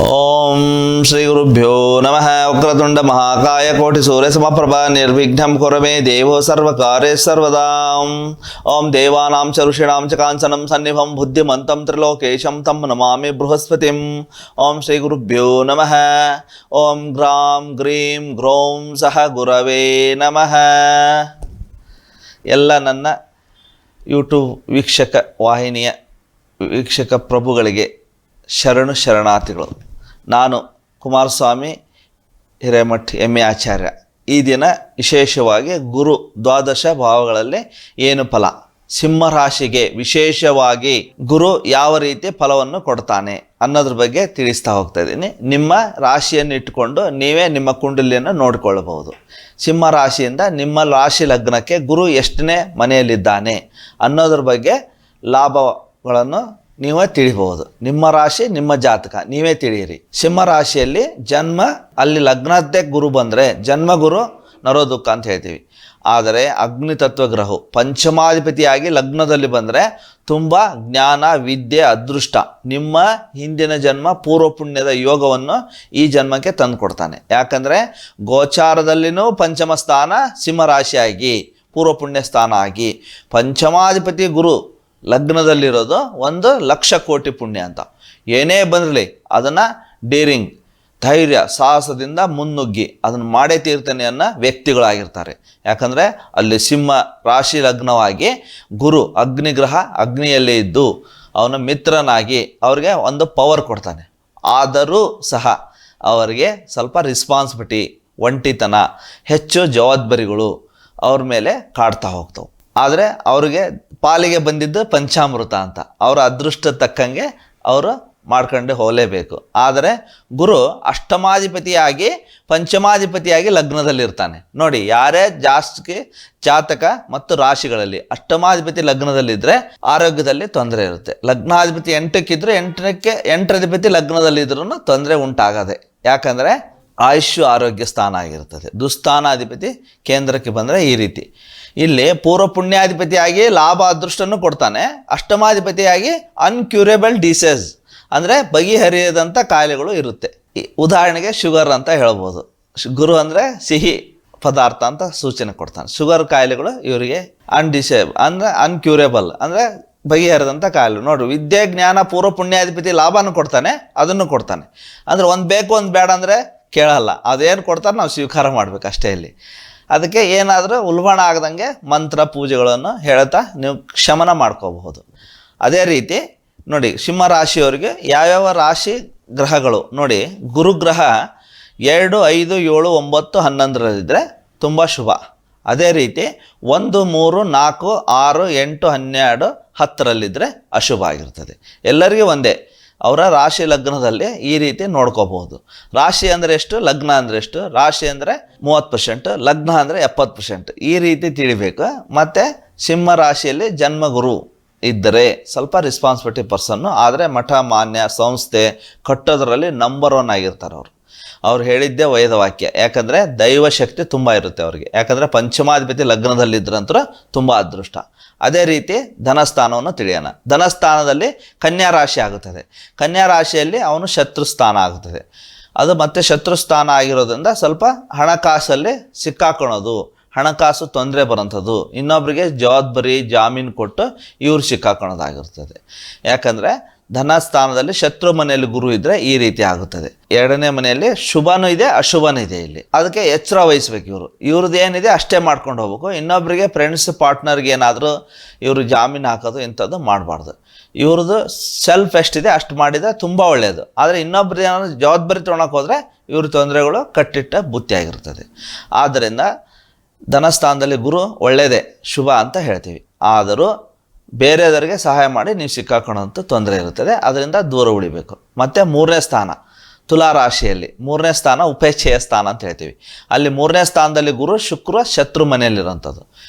ಓಂ ಶ್ರೀ ಗುರುಭ್ಯೋ ನಮಃ. ವಕ್ರತುಂಡ ಮಹಾಕಾಯ ಕೋಟಿ ಸೂರ್ಯ ಸಮಪ್ರಭಾ ನಿರ್ವಿಘ್ನಂ ಕುರು ಮೇ ದೇವೋ ಸರ್ವಕಾರ್ಯ ಸರ್ವದಾ. ಓಂ ದೇವಾನಾಂ ಚ ಋಷೀಣಾಂ ಚ ಕಾಂಚನಂ ಸನ್ನಿಭಂ ಬುದ್ಧಿಮಂತಂ ತ್ರಿಲೋಕೇಶಂ ತಂ ನಮಾಮಿ ಬೃಹಸ್ಪತಿಂ. ಓಂ ಶ್ರೀ ಗುರುಭ್ಯೋ ನಮಃ. ಓಂ ಗ್ರಾಂ ಗ್ರೀಂ ಗ್ರೌಂ ಸಹ ಗುರವೇ ನಮಃ. ಎಲ್ಲ ನನ್ನ ಯೂಟ್ಯೂಬ್ ವೀಕ್ಷಕ ವಾಹಿನಿಯ ವೀಕ್ಷಕ ಪ್ರಭುಗಳಿಗೆ ಶರಣು ಶರಣಾರ್ಥಿಗಳು. ನಾನು ಕುಮಾರಸ್ವಾಮಿ ಹಿರೇಮಠ್ ಎಮ್ಮೆ ಆಚಾರ್ಯ. ಈ ದಿನ ವಿಶೇಷವಾಗಿ ಗುರು ದ್ವಾದಶ ಭಾವಗಳಲ್ಲಿ ಏನು ಫಲ, ಸಿಂಹರಾಶಿಗೆ ವಿಶೇಷವಾಗಿ ಗುರು ಯಾವ ರೀತಿ ಫಲವನ್ನು ಕೊಡ್ತಾನೆ ಅನ್ನೋದ್ರ ಬಗ್ಗೆ ತಿಳಿಸ್ತಾ ಹೋಗ್ತಾ ಇದ್ದೀನಿ. ನಿಮ್ಮ ರಾಶಿಯನ್ನು ಇಟ್ಟುಕೊಂಡು ನೀವೇ ನಿಮ್ಮ ಕುಂಡಲಿಯನ್ನು ನೋಡಿಕೊಳ್ಳಬಹುದು. ಸಿಂಹ ರಾಶಿಯಿಂದ ನಿಮ್ಮ ರಾಶಿ ಲಗ್ನಕ್ಕೆ ಗುರು ಎಷ್ಟನೇ ಮನೆಯಲ್ಲಿದ್ದಾನೆ ಅನ್ನೋದ್ರ ಬಗ್ಗೆ ಲಾಭಗಳನ್ನು ನೀವೇ ತಿಳಿಬಹುದು. ನಿಮ್ಮ ರಾಶಿ ನಿಮ್ಮ ಜಾತಕ ನೀವೇ ತಿಳಿಯಿರಿ. ಸಿಂಹ ರಾಶಿಯಲ್ಲಿ ಜನ್ಮ ಅಲ್ಲಿ ಲಗ್ನದ್ದೇ ಗುರು ಬಂದರೆ ಜನ್ಮಗುರು ನರೋದುಃಖ ಅಂತ ಹೇಳ್ತೀವಿ. ಆದರೆ ಅಗ್ನಿತತ್ವ ಗ್ರಹವು ಪಂಚಮಾಧಿಪತಿಯಾಗಿ ಲಗ್ನದಲ್ಲಿ ಬಂದರೆ ತುಂಬ ಜ್ಞಾನ, ವಿದ್ಯೆ, ಅದೃಷ್ಟ, ನಿಮ್ಮ ಹಿಂದಿನ ಜನ್ಮ ಪೂರ್ವ ಪುಣ್ಯದ ಯೋಗವನ್ನು ಈ ಜನ್ಮಕ್ಕೆ ತಂದು ಕೊಡ್ತಾನೆ. ಯಾಕಂದರೆ ಗೋಚಾರದಲ್ಲಿನೂ ಪಂಚಮ ಸ್ಥಾನ ಸಿಂಹರಾಶಿಯಾಗಿ ಪೂರ್ವ ಪುಣ್ಯ ಸ್ಥಾನ ಆಗಿ ಪಂಚಮಾಧಿಪತಿ ಗುರು ಲಗ್ನದಲ್ಲಿರೋದು 1,00,000 ಕೋಟಿ ಪುಣ್ಯ ಅಂತ. ಏನೇ ಬಂದಿರಲಿ ಅದನ್ನು ಡೇರಿಂಗ್, ಧೈರ್ಯ, ಸಾಹಸದಿಂದ ಮುನ್ನುಗ್ಗಿ ಅದನ್ನು ಮಾಡೇ ತೀರ್ತಾನೆ ಅನ್ನೋ ವ್ಯಕ್ತಿಗಳಾಗಿರ್ತಾರೆ. ಯಾಕಂದರೆ ಅಲ್ಲಿ ಸಿಂಹ ರಾಶಿ ಲಗ್ನವಾಗಿ ಗುರು ಅಗ್ನಿಗ್ರಹ ಅಗ್ನಿಯಲ್ಲೇ ಇದ್ದು ಅವನ ಮಿತ್ರನಾಗಿ ಅವ್ರಿಗೆ ಒಂದು ಪವರ್ ಕೊಡ್ತಾನೆ. ಆದರೂ ಸಹ ಅವರಿಗೆ ಸ್ವಲ್ಪ ರೆಸ್ಪಾನ್ಸಿಬಿಲಿಟಿ, ಒಂಟಿತನ, ಹೆಚ್ಚು ಜವಾಬ್ದಾರಿಗಳು ಅವ್ರ ಮೇಲೆ ಕಾಡ್ತಾ ಹೋಗ್ತವೆ. ಆದರೆ ಅವ್ರಿಗೆ ಪಾಲಿಗೆ ಬಂದಿದ್ದು ಪಂಚಾಮೃತ ಅಂತ ಅವರ ಅದೃಷ್ಟ ತಕ್ಕಂಗೆ ಅವರು ಮಾಡ್ಕೊಂಡು ಹೋಗಲೇಬೇಕು. ಆದರೆ ಗುರು ಅಷ್ಟಮಾಧಿಪತಿಯಾಗಿ ಪಂಚಮಾಧಿಪತಿಯಾಗಿ ಲಗ್ನದಲ್ಲಿರ್ತಾನೆ. ನೋಡಿ, ಯಾರೇ ಜಾಸ್ತಿ ಜಾತಕ ಮತ್ತು ರಾಶಿಗಳಲ್ಲಿ ಅಷ್ಟಮಾಧಿಪತಿ ಲಗ್ನದಲ್ಲಿದ್ದರೆ ಆರೋಗ್ಯದಲ್ಲಿ ತೊಂದರೆ ಇರುತ್ತೆ. ಲಗ್ನಾಧಿಪತಿ 8ಕ್ಕಿದ್ರೆ 8ರ ಲಗ್ನದಲ್ಲಿದ್ರೂ ತೊಂದರೆ ಉಂಟಾಗದೆ. ಯಾಕಂದರೆ ಆಯುಷ್ಯ ಆರೋಗ್ಯ ಸ್ಥಾನ ಆಗಿರ್ತದೆ. ದುಸ್ಥಾನಾಧಿಪತಿ ಕೇಂದ್ರಕ್ಕೆ ಬಂದರೆ ಈ ರೀತಿ. ಇಲ್ಲಿ ಪೂರ್ವ ಪುಣ್ಯಾಧಿಪತಿಯಾಗಿ ಲಾಭ ಅದೃಷ್ಟನ್ನು ಕೊಡ್ತಾನೆ. ಅಷ್ಟಮಾಧಿಪತಿಯಾಗಿ ಅನ್ಕ್ಯೂರೇಬಲ್ ಡಿಸೀಸ್ ಅಂದರೆ ಬಗೆಹರಿಯದಂಥ ಕಾಯಿಲೆಗಳು ಇರುತ್ತೆ. ಉದಾಹರಣೆಗೆ ಶುಗರ್ ಅಂತ ಹೇಳ್ಬೋದು. ಗುರು ಅಂದರೆ ಸಿಹಿ ಪದಾರ್ಥ ಅಂತ ಸೂಚನೆ ಕೊಡ್ತಾನೆ. ಶುಗರ್ ಕಾಯಿಲೆಗಳು ಇವರಿಗೆ ಅಂದರೆ ಅನ್ಕ್ಯೂರೇಬಲ್ ಅಂದರೆ ಬಗೆಹರಿದಂಥ ಕಾಯಿಲೆ. ನೋಡ್ರಿ, ವಿದ್ಯೆ, ಜ್ಞಾನ, ಪೂರ್ವ ಪುಣ್ಯಾಧಿಪತಿ ಲಾಭನೂ ಕೊಡ್ತಾನೆ, ಅದನ್ನು ಕೊಡ್ತಾನೆ. ಅಂದರೆ ಒಂದು ಬೇಕು ಒಂದು ಬೇಡ ಅಂದರೆ ಕೇಳಲ್ಲ. ಅದೇನು ಕೊಡ್ತಾರೆ ನಾವು ಸ್ವೀಕಾರ ಮಾಡಬೇಕು ಅಷ್ಟೇ. ಇಲ್ಲಿ ಅದಕ್ಕೆ ಏನಾದರೂ ಉಲ್ಬಣ ಆಗದಂಗೆ ಮಂತ್ರ ಪೂಜೆಗಳನ್ನು ಹೇಳ್ತಾ ನೀವು ಶಮನ ಮಾಡ್ಕೋಬಹುದು. ಅದೇ ರೀತಿ ನೋಡಿ, ಸಿಂಹ ರಾಶಿಯವರಿಗೆ ಯಾವ್ಯಾವ ರಾಶಿ ಗ್ರಹಗಳು ನೋಡಿ, ಗುರುಗ್ರಹ 2, 5, 7, 9, 11ರಲ್ಲಿದ್ದರೆ ತುಂಬ ಶುಭ. ಅದೇ ರೀತಿ 1, 3, 4, 6, 8, 12, 10ರಲ್ಲಿದ್ದರೆ ಅಶುಭ ಆಗಿರ್ತದೆ. ಎಲ್ಲರಿಗೂ ಒಂದೇ. ಅವರ ರಾಶಿ ಲಗ್ನದಲ್ಲಿ ಈ ರೀತಿ ನೋಡ್ಕೋಬಹುದು. ರಾಶಿ ಅಂದರೆ ಎಷ್ಟು, ಲಗ್ನ ಅಂದರೆ ಎಷ್ಟು. ರಾಶಿ ಅಂದರೆ 30%, ಲಗ್ನ ಅಂದರೆ 70%. ಈ ರೀತಿ ತಿಳಿಬೇಕು. ಮತ್ತು ಸಿಂಹ ರಾಶಿಯಲ್ಲಿ ಜನ್ಮಗುರು ಇದ್ದರೆ ಸ್ವಲ್ಪ ರೆಸ್ಪಾನ್ಸಿಬಿಲಿಟಿ ಪರ್ಸನ್ನು. ಆದರೆ ಮಠ, ಮಾನ್ಯ, ಸಂಸ್ಥೆ ಕಟ್ಟೋದ್ರಲ್ಲಿ ನಂಬರ್ 1 ಆಗಿರ್ತಾರೆ ಅವರು. ಅವ್ರು ಹೇಳಿದ್ದೇ ವೇದವಾಕ್ಯ. ಯಾಕಂದರೆ ದೈವಶಕ್ತಿ ತುಂಬ ಇರುತ್ತೆ ಅವ್ರಿಗೆ. ಯಾಕಂದರೆ ಪಂಚಮಾಧಿಪತಿ ಲಗ್ನದಲ್ಲಿದ್ದರಂತೂ ತುಂಬ ಅದೃಷ್ಟ. ಅದೇ ರೀತಿ ಧನಸ್ಥಾನವನ್ನು ತಿಳಿಯೋಣ. ಧನಸ್ಥಾನದಲ್ಲಿ ಕನ್ಯಾ ರಾಶಿ ಆಗುತ್ತದೆ. ಕನ್ಯಾ ರಾಶಿಯಲ್ಲಿ ಅವನು ಶತ್ರುಸ್ಥಾನ ಆಗುತ್ತದೆ. ಅದು ಮತ್ತೆ ಶತ್ರುಸ್ಥಾನ ಆಗಿರೋದ್ರಿಂದ ಸ್ವಲ್ಪ ಹಣಕಾಸಲ್ಲಿ ಸಿಕ್ಕಾಕೊಳ್ಳೋದು, ಹಣಕಾಸು ತೊಂದರೆ ಬರೋಂಥದ್ದು, ಇನ್ನೊಬ್ಬರಿಗೆ ಜವಾಬ್ದಾರಿ ಜಾಮೀನು ಕೊಟ್ಟು ಇವ್ರು ಸಿಕ್ಕಾಕೊಳ್ಳೋದಾಗಿರ್ತದೆ. ಯಾಕಂದರೆ ಧನಸ್ಥಾನದಲ್ಲಿ ಶತ್ರು ಮನೆಯಲ್ಲಿ ಗುರು ಇದ್ದರೆ ಈ ರೀತಿ ಆಗುತ್ತದೆ. 2ನೇ ಮನೆಯಲ್ಲಿ ಶುಭನೂ ಇದೆ, ಅಶುಭನೂ ಇದೆ. ಇಲ್ಲಿ ಅದಕ್ಕೆ ಎಚ್ಚರ ವಹಿಸ್ಬೇಕು. ಇವ್ರದ್ದು ಏನಿದೆ ಅಷ್ಟೇ ಮಾಡ್ಕೊಂಡು ಹೋಗ್ಬೇಕು. ಇನ್ನೊಬ್ಬರಿಗೆ ಫ್ರೆಂಡ್ಸ್, ಪಾರ್ಟ್ನರ್ಗೆ ಏನಾದರೂ ಇವರು ಜಾಮೀನು ಹಾಕೋದು ಇಂಥದ್ದು ಮಾಡಬಾರ್ದು. ಇವ್ರದ್ದು ಸೆಲ್ಫ್ ಎಷ್ಟಿದೆ ಅಷ್ಟು ಮಾಡಿದರೆ ತುಂಬ ಒಳ್ಳೆಯದು. ಆದರೆ ಇನ್ನೊಬ್ರು ಏನಾದರೂ ಜವಾಬ್ದಾರಿ ತೊಗೊಳಕ್ಕೆ ಹೋದರೆ ಇವ್ರ ತೊಂದರೆಗಳು ಕಟ್ಟಿಟ್ಟ ಬುತ್ತಿಯಾಗಿರ್ತದೆ. ಆದ್ದರಿಂದ ಧನಸ್ಥಾನದಲ್ಲಿ ಗುರು ಒಳ್ಳೆಯದೇ, ಶುಭ ಅಂತ ಹೇಳ್ತೀವಿ. ಆದರೂ ಬೇರೆಯವರಿಗೆ ಸಹಾಯ ಮಾಡಿ ನೀವು ಸಿಕ್ಕಾಕೊಳ್ಳೋಂಥ ತೊಂದರೆ ಇರುತ್ತದೆ. ಅದರಿಂದ ದೂರ ಉಳಿಬೇಕು. ಮತ್ತು 3ನೇ ಸ್ಥಾನ ತುಲಾ ರಾಶಿಯಲ್ಲಿ 3ನೇ ಸ್ಥಾನ ಉಪೇಕ್ಷೆಯ ಸ್ಥಾನ ಅಂತ ಹೇಳ್ತೀವಿ. ಅಲ್ಲಿ 3ನೇ ಸ್ಥಾನದಲ್ಲಿ ಗುರು ಶುಕ್ರ ಶತ್ರು ಮನೆಯಲ್ಲಿರೋಂಥದ್ದು.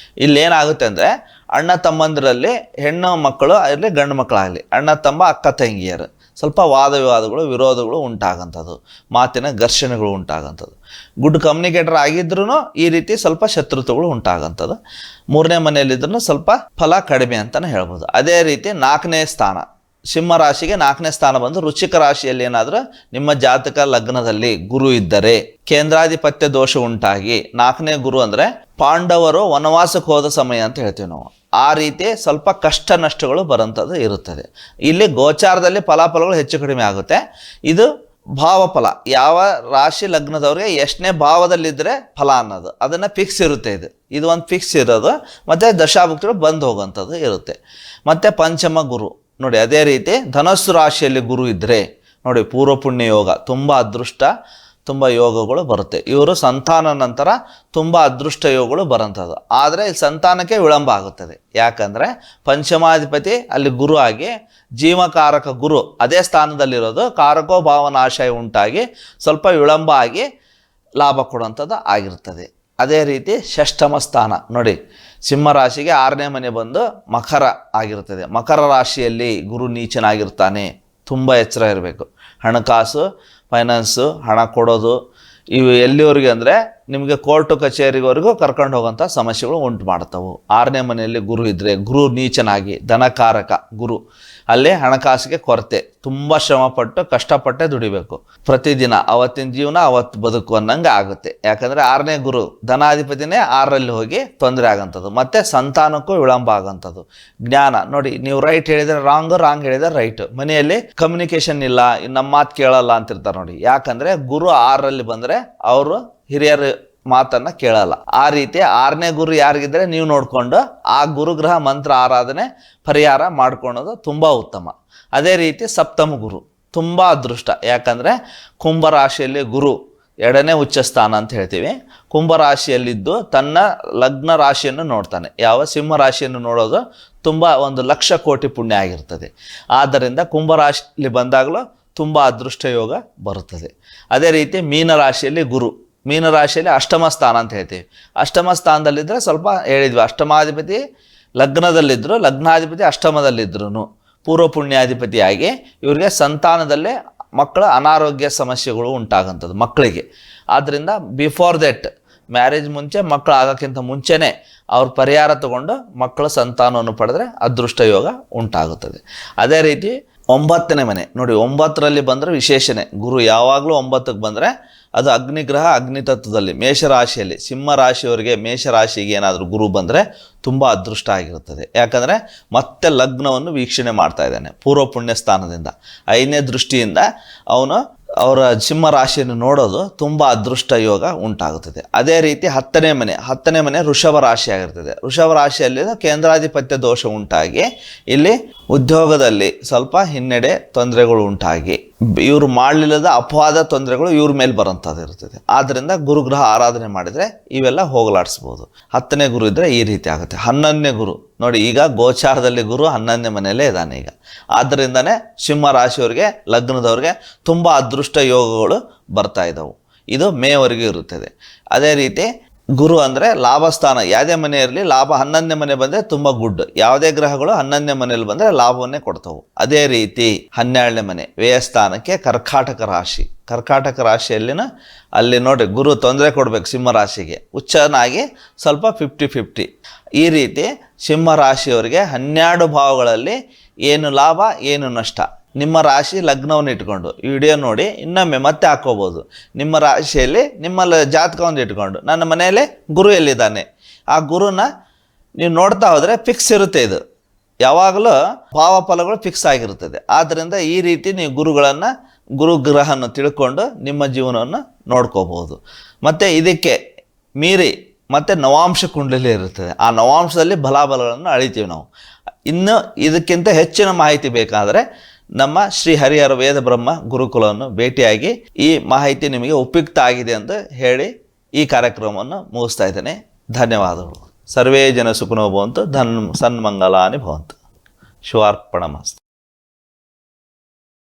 ಇಲ್ಲೇನಾಗುತ್ತೆ ಅಂದರೆ ಅಣ್ಣ ತಮ್ಮಂದಿರಲ್ಲಿ ಹೆಣ್ಣು ಮಕ್ಕಳು ಇರಲಿ ಗಂಡು ಮಕ್ಕಳಾಗಲಿ, ಅಣ್ಣ ತಮ್ಮ ಅಕ್ಕ ತಂಗಿಯರು ಸ್ವಲ್ಪ ವಾದ ವಿವಾದಗಳು, ವಿರೋಧಗಳು ಉಂಟಾಗಂಥದ್ದು, ಮಾತಿನ ಘರ್ಷಣೆಗಳು ಉಂಟಾಗಂಥದ್ದು. ಗುಡ್ ಕಮ್ಯುನಿಕೇಟರ್ ಆಗಿದ್ರೂ ಈ ರೀತಿ ಸ್ವಲ್ಪ ಶತ್ರುತ್ವಗಳು ಉಂಟಾಗಂಥದ್ದು. 3ನೇ ಮನೆಯಲ್ಲಿದ್ರೂ ಸ್ವಲ್ಪ ಫಲ ಕಡಿಮೆ ಅಂತಲೇ ಹೇಳ್ಬೋದು. ಅದೇ ರೀತಿ 4ನೇ ಸ್ಥಾನ ಸಿಂಹ ರಾಶಿಗೆ 4ನೇ ಸ್ಥಾನ ಬಂದು ವೃಶ್ಚಿಕ ರಾಶಿಯಲ್ಲಿ ಏನಾದರೂ ನಿಮ್ಮ ಜಾತಕ ಲಗ್ನದಲ್ಲಿ ಗುರು ಇದ್ದರೆ ಕೇಂದ್ರಾಧಿಪತ್ಯ ದೋಷ ಉಂಟಾಗಿ 4ನೇ ಗುರು ಅಂದರೆ ಪಾಂಡವರು ವನವಾಸಕ್ಕೆ ಹೋದ ಸಮಯ ಅಂತ ಹೇಳ್ತೀವಿ ನಾವು. ಆ ರೀತಿ ಸ್ವಲ್ಪ ಕಷ್ಟ ನಷ್ಟಗಳು ಬರೋಂಥದ್ದು ಇರುತ್ತದೆ. ಇಲ್ಲಿ ಗೋಚಾರದಲ್ಲಿ ಫಲಾಫಲಗಳು ಹೆಚ್ಚು ಕಡಿಮೆ ಆಗುತ್ತೆ. ಇದು ಭಾವಫಲ, ಯಾವ ರಾಶಿ ಲಗ್ನದವ್ರಿಗೆ ಎಷ್ಟನೇ ಭಾವದಲ್ಲಿದ್ದರೆ ಫಲ ಅನ್ನೋದು ಅದನ್ನು ಫಿಕ್ಸ್ ಇರುತ್ತೆ. ಇದು ಒಂದು ಫಿಕ್ಸ್ ಇರೋದು. ಮತ್ತು ದಶಾಭುಕ್ತಿಗಳು ಬಂದು ಹೋಗುವಂಥದ್ದು ಇರುತ್ತೆ. ಮತ್ತು ಪಂಚಮ ಗುರು ನೋಡಿ, ಅದೇ ರೀತಿ ಧನಸ್ಸು ರಾಶಿಯಲ್ಲಿ ಗುರು ಇದ್ದರೆ ನೋಡಿ ಪೂರ್ವ ಪುಣ್ಯ ಯೋಗ, ತುಂಬ ಅದೃಷ್ಟ, ತುಂಬ ಯೋಗಗಳು ಬರುತ್ತೆ. ಇವರು ಸಂತಾನ ನಂತರ ತುಂಬ ಅದೃಷ್ಟ ಯೋಗಗಳು ಬರೋಂಥದ್ದು. ಆದರೆ ಇಲ್ಲಿ ಸಂತಾನಕ್ಕೆ ವಿಳಂಬ ಆಗುತ್ತದೆ. ಯಾಕಂದರೆ ಪಂಚಮಾಧಿಪತಿ ಅಲ್ಲಿ ಗುರು ಆಗಿ ಜೀವಕಾರಕ ಗುರು ಅದೇ ಸ್ಥಾನದಲ್ಲಿರೋದು ಕಾರಕೋ ಭಾವನಾಶಯ ಉಂಟಾಗಿ ಸ್ವಲ್ಪ ವಿಳಂಬ ಆಗಿ ಲಾಭ ಕೊಡುವಂಥದ್ದು ಆಗಿರ್ತದೆ. ಅದೇ ರೀತಿ ಷಷ್ಠಮ ಸ್ಥಾನ ನೋಡಿ, ಸಿಂಹರಾಶಿಗೆ 6ನೇ ಮನೆ ಬಂದು ಮಕರ ಆಗಿರ್ತದೆ. ಮಕರ ರಾಶಿಯಲ್ಲಿ ಗುರು ನೀಚನಾಗಿರ್ತಾನೆ. ತುಂಬ ಎಚ್ಚರ ಇರಬೇಕು. ಹಣಕಾಸು, ಫೈನಾನ್ಸು, ಹಣ ಕೊಡೋದು ಇವು ಎಲ್ಲಿವರೆಗೆ ಅಂದರೆ ನಿಮಗೆ ಕೋರ್ಟು ಕಚೇರಿವರೆಗೂ ಕರ್ಕೊಂಡು ಹೋಗೋಂಥ ಸಮಸ್ಯೆಗಳು ಉಂಟು ಮಾಡ್ತವೆ. 6ನೇ ಮನೆಯಲ್ಲಿ ಗುರು ಇದ್ದರೆ, ಗುರು ನೀಚನಾಗಿ ಧನಕಾರಕ ಗುರು, ಅಲ್ಲಿ ಹಣಕಾಸಿಗೆ ಕೊರತೆ, ತುಂಬ ಶ್ರಮಪಟ್ಟು ಕಷ್ಟಪಟ್ಟೆ ದುಡಿಬೇಕು ಪ್ರತಿದಿನ. ಅವತ್ತಿನ ಜೀವನ ಅವತ್ತು ಬದುಕು ಅನ್ನಂಗೆ ಆಗುತ್ತೆ. ಯಾಕಂದರೆ 6ನೇ ಗುರು ಧನಾಧಿಪತಿನೇ 6ರಲ್ಲಿ ಹೋಗಿ ತೊಂದರೆ ಆಗೋಂಥದ್ದು. ಮತ್ತು ಸಂತಾನಕ್ಕೂ ವಿಳಂಬ ಆಗೋಂಥದ್ದು. ಜ್ಞಾನ ನೋಡಿ, ನೀವು ರೈಟ್ ಹೇಳಿದರೆ ರಾಂಗ್, ರಾಂಗ್ ಹೇಳಿದರೆ ರೈಟ್. ಮನೆಯಲ್ಲಿ ಕಮ್ಯುನಿಕೇಷನ್ ಇಲ್ಲ, ನಮ್ಮ ಮಾತು ಕೇಳಲ್ಲ ಅಂತಿರ್ತಾರೆ ನೋಡಿ. ಯಾಕಂದರೆ ಗುರು 6ರಲ್ಲಿ ಬಂದರೆ ಅವರು ಹಿರಿಯರ ಮಾತನ್ನು ಕೇಳಲ್ಲ. ಆ ರೀತಿ 6ನೇ ಗುರು ಯಾರಿಗಿದ್ರೆ ನೀವು ನೋಡಿಕೊಂಡು ಆ ಗುರುಗ್ರಹ ಮಂತ್ರ ಆರಾಧನೆ ಪರಿಹಾರ ಮಾಡ್ಕೊಳೋದು ತುಂಬ ಉತ್ತಮ. ಅದೇ ರೀತಿ ಸಪ್ತಮ ಗುರು ತುಂಬ ಅದೃಷ್ಟ. ಯಾಕಂದರೆ ಕುಂಭರಾಶಿಯಲ್ಲಿ ಗುರು 2ನೇ ಉಚ್ಚ ಸ್ಥಾನ ಅಂತ ಹೇಳ್ತೀವಿ. ಕುಂಭರಾಶಿಯಲ್ಲಿದ್ದು ತನ್ನ ಲಗ್ನ ರಾಶಿಯನ್ನು ನೋಡ್ತಾನೆ. ಯಾವ ಸಿಂಹ ರಾಶಿಯನ್ನು ನೋಡೋದು ತುಂಬ 1,00,000 ಕೋಟಿ ಪುಣ್ಯ ಆಗಿರ್ತದೆ. ಆದ್ದರಿಂದ ಕುಂಭರಾಶಿಯಲ್ಲಿ ಬಂದಾಗಲೂ ತುಂಬ ಅದೃಷ್ಟ ಯೋಗ ಬರುತ್ತದೆ. ಅದೇ ರೀತಿ ಮೀನರಾಶಿಯಲ್ಲಿ ಗುರು, ಮೀನರಾಶಿಯಲ್ಲಿ ಅಷ್ಟಮ ಸ್ಥಾನ ಅಂತ ಹೇಳ್ತೀವಿ. ಅಷ್ಟಮ ಸ್ಥಾನದಲ್ಲಿದ್ದರೆ ಸ್ವಲ್ಪ ಹೇಳಿದ್ವಿ, ಅಷ್ಟಮಾಧಿಪತಿ ಲಗ್ನದಲ್ಲಿದ್ದರು, ಲಗ್ನಾಧಿಪತಿ ಅಷ್ಟಮದಲ್ಲಿದ್ದರು, ಪೂರ್ವ ಪುಣ್ಯಾಧಿಪತಿಯಾಗಿ ಇವರಿಗೆ ಸಂತಾನದಲ್ಲೇ ಮಕ್ಕಳ ಅನಾರೋಗ್ಯ ಸಮಸ್ಯೆಗಳು ಉಂಟಾಗಂಥದ್ದು ಮಕ್ಕಳಿಗೆ. ಆದ್ದರಿಂದ ಬಿಫೋರ್ ದಟ್ ಮ್ಯಾರೇಜ್ ಮುಂಚೆ, ಮಕ್ಕಳು ಆಗೋಕ್ಕಿಂತ ಮುಂಚೆನೇ ಅವ್ರ ಪರಿಹಾರ ತಗೊಂಡು ಮಕ್ಕಳ ಸಂತಾನವನ್ನು ಪಡೆದ್ರೆ ಅದೃಷ್ಟ ಯೋಗ ಉಂಟಾಗುತ್ತದೆ. ಅದೇ ರೀತಿ 9ನೇ ಮನೆ ನೋಡಿ, 9ರಲ್ಲಿ ಬಂದರೆ ವಿಶೇಷಣೆ. ಗುರು ಯಾವಾಗಲೂ 9ಕ್ಕೆ ಬಂದರೆ ಅದು ಅಗ್ನಿಗ್ರಹ, ಅಗ್ನಿತತ್ವದಲ್ಲಿ ಮೇಷರಾಶಿಯಲ್ಲಿ. ಸಿಂಹ ರಾಶಿಯವರಿಗೆ ಮೇಷರಾಶಿಗೆ ಏನಾದರೂ ಗುರು ಬಂದರೆ ತುಂಬ ಅದೃಷ್ಟ ಆಗಿರುತ್ತದೆ. ಯಾಕಂದರೆ ಮತ್ತೆ ಲಗ್ನವನ್ನು ವೀಕ್ಷಣೆ ಮಾಡ್ತಾ ಇದ್ದಾನೆ ಪೂರ್ವ ಪುಣ್ಯ ಸ್ಥಾನದಿಂದ. 5ನೇ ದೃಷ್ಟಿಯಿಂದ ಅವರ ಸಿಂಹ ರಾಶಿಯನ್ನು ನೋಡೋದು ತುಂಬ ಅದೃಷ್ಟ ಯೋಗ ಉಂಟಾಗುತ್ತದೆ. ಅದೇ ರೀತಿ 10ನೇ ಮನೆ ವೃಷಭ ರಾಶಿ ಆಗಿರ್ತದೆ. ವೃಷಭ ರಾಶಿಯಲ್ಲಿ ಕೇಂದ್ರಾಧಿಪತ್ಯ ದೋಷ ಉಂಟಾಗಿ ಇಲ್ಲಿ ಉದ್ಯೋಗದಲ್ಲಿ ಸ್ವಲ್ಪ ಹಿನ್ನಡೆ, ತೊಂದರೆಗಳು ಉಂಟಾಗಿ ಇವರು ಮಾಡಲಿಲ್ಲದ ಅಪವಾದ ತೊಂದರೆಗಳು ಇವ್ರ ಮೇಲೆ ಬರೋಂಥದ್ದು ಇರ್ತದೆ. ಆದ್ದರಿಂದ ಗುರುಗ್ರಹ ಆರಾಧನೆ ಮಾಡಿದರೆ ಇವೆಲ್ಲ ಹೋಗಲಾಡಿಸ್ಬೋದು. 10ನೇ ಗುರು ಇದ್ದರೆ ಈ ರೀತಿ ಆಗುತ್ತೆ. 11ನೇ ಗುರು ನೋಡಿ, ಈಗ ಗೋಚಾರದಲ್ಲಿ ಗುರು 11ನೇ ಮನೆಯಲ್ಲೇ ಇದ್ದಾನೆ ಈಗ. ಆದ್ದರಿಂದನೇ ಸಿಂಹ ರಾಶಿಯವರಿಗೆ, ಲಗ್ನದವ್ರಿಗೆ ತುಂಬ ಅದೃಷ್ಟ ಯೋಗಗಳು ಬರ್ತಾ ಇದ್ದವು. ಇದು ಮೇವರೆಗೂ ಇರುತ್ತದೆ. ಅದೇ ರೀತಿ ಗುರು ಅಂದರೆ ಲಾಭಸ್ಥಾನ, ಯಾವುದೇ ಮನೆ ಇರಲಿ ಲಾಭ 11ನೇ ಮನೆ ಬಂದರೆ ತುಂಬ ಗುಡ್. ಯಾವುದೇ ಗ್ರಹಗಳು 11ನೇ ಮನೆಯಲ್ಲಿ ಬಂದರೆ ಲಾಭವನ್ನೇ ಕೊಡ್ತವೆ. ಅದೇ ರೀತಿ 12ನೇ ಮನೆ ವ್ಯಯಸ್ಥಾನಕ್ಕೆ ಕರ್ಕಾಟಕ ರಾಶಿ. ಕರ್ಕಾಟಕ ರಾಶಿಯಲ್ಲಿನ ಅಲ್ಲಿ ನೋಡಿ ಗುರು ತೊಂದರೆ ಕೊಡಬೇಕು ಸಿಂಹ ರಾಶಿಗೆ, ಉಚ್ಚನಾಗಿ ಸ್ವಲ್ಪ 50-50. ಈ ರೀತಿ ಸಿಂಹ ರಾಶಿಯವರಿಗೆ 12 ಭಾವಗಳಲ್ಲಿ ಏನು ಲಾಭ ಏನು ನಷ್ಟ. ನಿಮ್ಮ ರಾಶಿ ಲಗ್ನವನ್ನು ಇಟ್ಕೊಂಡು ಈ ವಿಡಿಯೋ ನೋಡಿ ಇನ್ನೊಮ್ಮೆ ಮತ್ತೆ ಹಾಕ್ಕೋಬೋದು. ನಿಮ್ಮ ರಾಶಿಯಲ್ಲಿ ನಿಮ್ಮ ಜಾತಕವನ್ನು ಇಟ್ಕೊಂಡು ನನ್ನ ಮನೆಯಲ್ಲೇ ಗುರು ಎಲ್ಲಿದ್ದಾನೆ, ಆ ಗುರುನ ನೀವು ನೋಡ್ತಾ ಹೋದರೆ ಫಿಕ್ಸ್ ಇರುತ್ತೆ. ಇದು ಯಾವಾಗಲೂ ಭಾವಫಲಗಳು ಫಿಕ್ಸ್ ಆಗಿರುತ್ತದೆ. ಆದ್ದರಿಂದ ಈ ರೀತಿ ನೀವು ಗುರುಗ್ರಹನ ತಿಳ್ಕೊಂಡು ನಿಮ್ಮ ಜೀವನವನ್ನು ನೋಡ್ಕೋಬಹುದು. ಮತ್ತು ಇದಕ್ಕೆ ಮೀರಿ ಮತ್ತು ನವಾಂಶ ಕುಂಡಲಿ ಇರುತ್ತದೆ. ಆ ನವಾಂಶದಲ್ಲಿ ಬಲಾಬಲಗಳನ್ನು ಅಳಿತೀವಿ ನಾವು. ಇನ್ನು ಇದಕ್ಕಿಂತ ಹೆಚ್ಚಿನ ಮಾಹಿತಿ ಬೇಕಾದರೆ ನಮ್ಮ ಶ್ರೀ ಹರಿಹರ ವೇದ ಬ್ರಹ್ಮ ಗುರುಕುಲವನ್ನು ಭೇಟಿಯಾಗಿ ಈ ಮಾಹಿತಿ ನಿಮಗೆ ಉಪಯುಕ್ತ ಆಗಿದೆ ಅಂತ ಹೇಳಿ ಈ ಕಾರ್ಯಕ್ರಮವನ್ನು ಮುಗಿಸ್ತಾ ಇದ್ದೇನೆ. ಧನ್ಯವಾದಗಳು. ಸರ್ವೇ ಜನ ಸುಖಿನೋ ಭವಂತು, ಸನ್ಮಂಗಲಾನಿ ಭವಂತು. ಶಿವಾರ್ಪಣಮಸ್ತು.